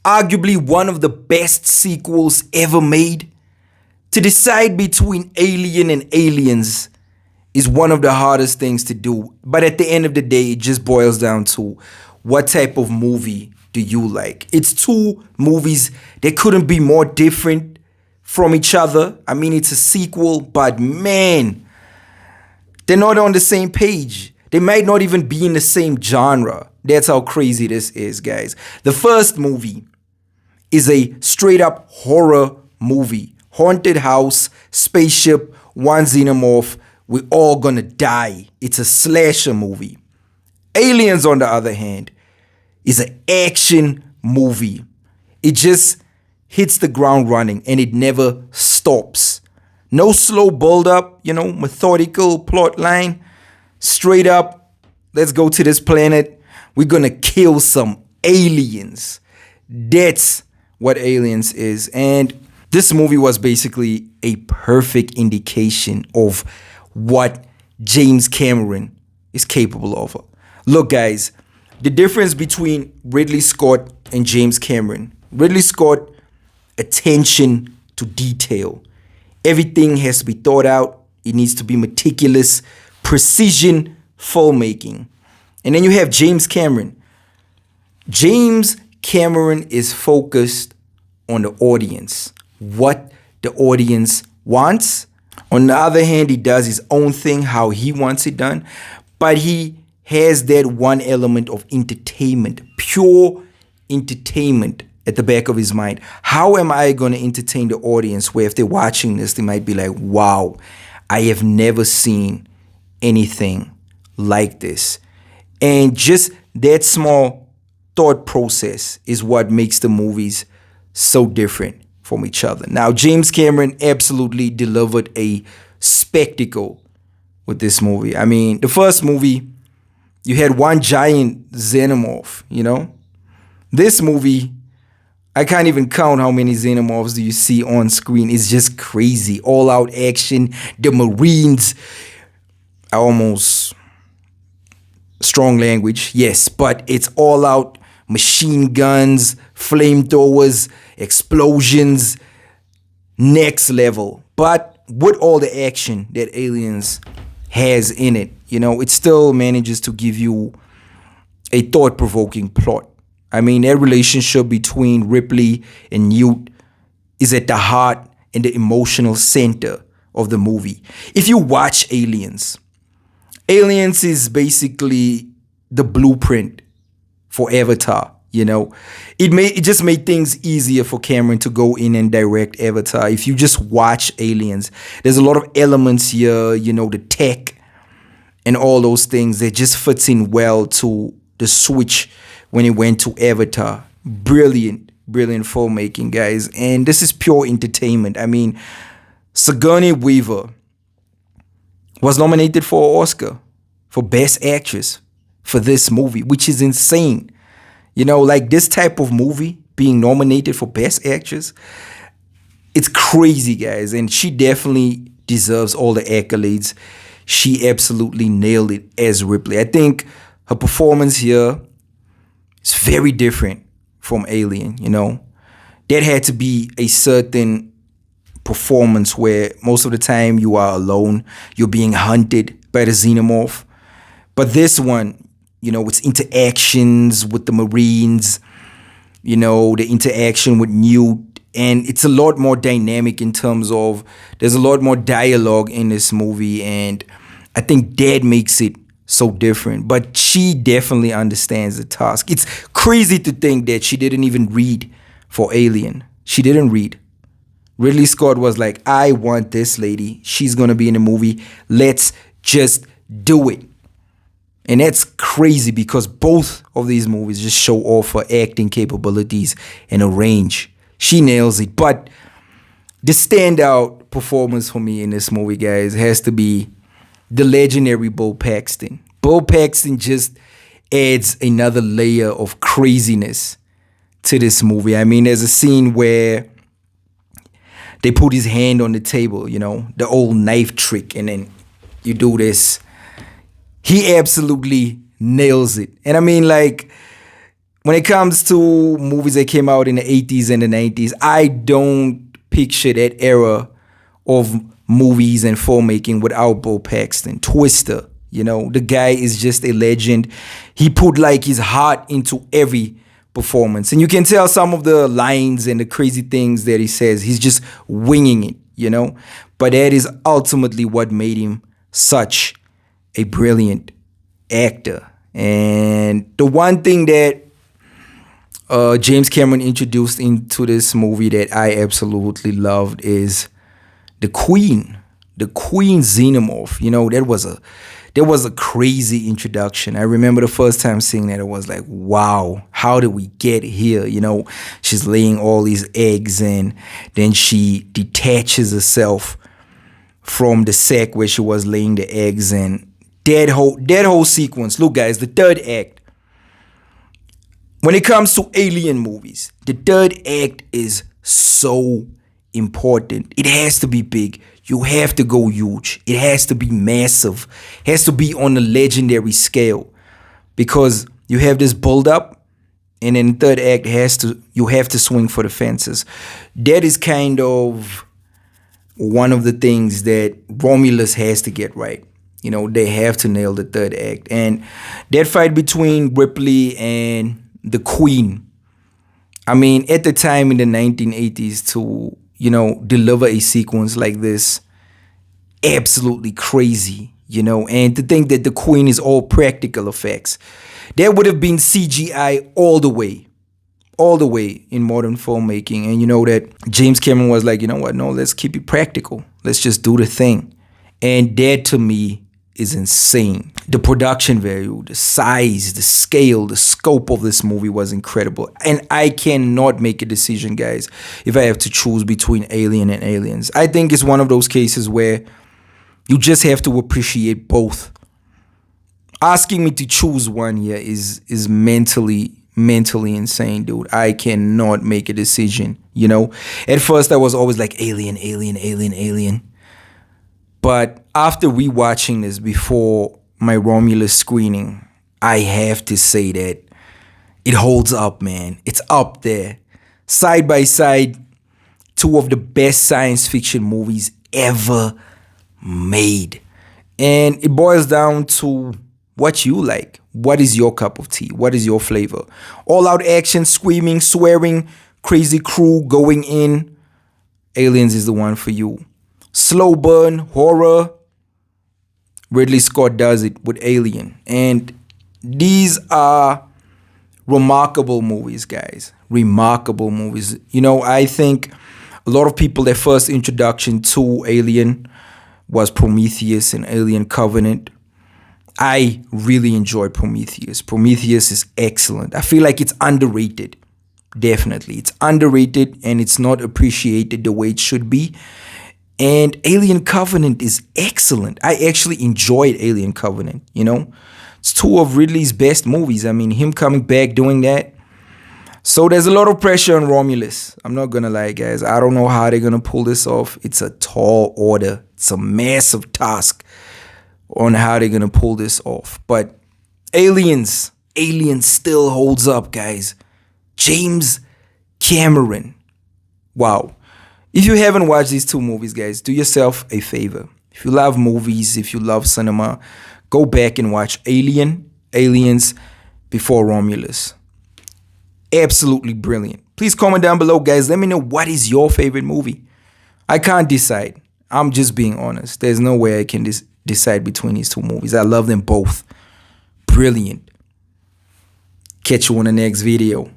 Arguably one of the best sequels ever made. To decide between Alien and Aliens is one of the hardest things to do. But at the end of the day, it just boils down to what type of movie do you like? It's two movies that couldn't be more different from each other. I mean, it's a sequel, but man, they're not on the same page. They might not even be in the same genre. That's how crazy this is, guys. The first movie is a straight up horror movie. Haunted house, spaceship, one xenomorph. We're all gonna die. It's a slasher movie. Aliens, on the other hand, is an action movie. It just hits the ground running and it never stops. No slow build up, methodical plot line. Straight up, let's go to this planet. We're gonna kill some aliens. That's what Aliens is. And this movie was basically a perfect indication of what James Cameron is capable of. Look, guys, the difference between Ridley Scott and James Cameron. Ridley Scott, attention to detail. Everything has to be thought out. It needs to be meticulous, precision filmmaking. And then you have James Cameron. James Cameron is focused on the audience, what the audience wants. On the other hand, he does his own thing, how he wants it done. But he has that one element of entertainment, pure entertainment at the back of his mind. How am I going to entertain the audience where if they're watching this, they might be like, wow, I have never seen anything like this. And just that small thought process is what makes the movies so different from each other. Now, James Cameron absolutely delivered a spectacle with this movie. I mean, the first movie, you had one giant xenomorph, This movie, I can't even count how many xenomorphs do you see on screen. It's just crazy. All out action. The Marines are almost strong language, yes, but it's all out machine guns, flamethrowers, explosions, next level. But with all the action that Aliens has in it, it still manages to give you a thought-provoking plot. I mean, that relationship between Ripley and Newt is at the heart and the emotional center of the movie. If you watch Aliens is basically the blueprint for Avatar. It just made things easier for Cameron to go in and direct Avatar. If you just watch Aliens, there's a lot of elements here, the tech and all those things that just fits in well to the switch when it went to Avatar. Brilliant filmmaking, guys. And this is pure entertainment. I mean, Sigourney Weaver was nominated for an Oscar for Best Actress for this movie, which is insane. Like this type of movie being nominated for Best Actress, it's crazy, guys. And she definitely deserves all the accolades. She absolutely nailed it as Ripley. I think her performance here is very different from Alien, That had to be a certain performance where most of the time you are alone, you're being hunted by the xenomorph. But this one, it's interactions with the Marines, the interaction with Newt, and it's a lot more dynamic in terms of there's a lot more dialogue in this movie, and I think that makes it so different. But she definitely understands the task. It's crazy to think that she didn't even read for Alien. She didn't read. Ridley Scott was like, I want this lady. She's going to be in the movie. Let's just do it. And that's crazy because both of these movies just show off her acting capabilities and her range. She nails it. But the standout performance for me in this movie, guys, has to be the legendary Bill Paxton. Bill Paxton just adds another layer of craziness to this movie. I mean, there's a scene where they put his hand on the table, the old knife trick, and then you do this. He absolutely nails it. And I mean, like, when it comes to movies that came out in the 80s and the 90s, I don't picture that era of movies and filmmaking without Bill Paxton. Twister, the guy is just a legend. He put like his heart into every performance. And you can tell some of the lines and the crazy things that he says, he's just winging it, But that is ultimately what made him such a brilliant actor. And the one thing that James Cameron introduced into this movie that I absolutely loved is the Queen Xenomorph. That was a crazy introduction. I remember the first time seeing that, it was like, wow, how did we get here? She's laying all these eggs and then she detaches herself from the sack where she was laying the eggs, and that whole sequence. Look, guys, the third act. When it comes to alien movies, the third act is so important. It has to be big. You have to go huge. It has to be massive. It has to be on a legendary scale, because you have this build up, and in the third act you have to swing for the fences. That is kind of one of the things that Romulus has to get right. They have to nail the third act. And that fight between Ripley and the Queen, I mean, at the time in the 1980s to, deliver a sequence like this, absolutely crazy, and to think that the Queen is all practical effects. That would have been CGI all the way in modern filmmaking. And that James Cameron was like, what, no, let's keep it practical. Let's just do the thing. And that to me is insane. The production value, the size, the scale, the scope of this movie was incredible. And I cannot make a decision, guys, if I have to choose between Alien and Aliens. I think it's one of those cases where you just have to appreciate both. Asking me to choose one here is mentally insane, dude. I cannot make a decision, At first I was always like Alien. But after rewatching this before my Romulus screening, I have to say that it holds up, man. It's up there. Side by side, two of the best science fiction movies ever made. And it boils down to what you like. What is your cup of tea? What is your flavor? All out action, screaming, swearing, crazy crew going in. Aliens is the one for you. Slow burn, horror. Ridley Scott does it with Alien. And these are remarkable movies, guys. Remarkable movies. I think a lot of people, their first introduction to Alien was Prometheus and Alien Covenant. I really enjoyed Prometheus. Prometheus is excellent. I feel like it's underrated. Definitely. It's underrated and it's not appreciated the way it should be. And Alien Covenant is excellent. I actually enjoyed Alien Covenant, It's two of Ridley's best movies. I mean, him coming back doing that. So there's a lot of pressure on Romulus. I'm not going to lie, guys. I don't know how they're going to pull this off. It's a tall order. It's a massive task on how they're going to pull this off. But Aliens still holds up, guys. James Cameron. Wow. If you haven't watched these two movies, guys, do yourself a favor. If you love movies, if you love cinema, go back and watch Aliens before Romulus. Absolutely brilliant. Please comment down below, guys. Let me know what is your favorite movie. I can't decide. I'm just being honest. There's no way I can decide between these two movies. I love them both. Brilliant. Catch you on the next video.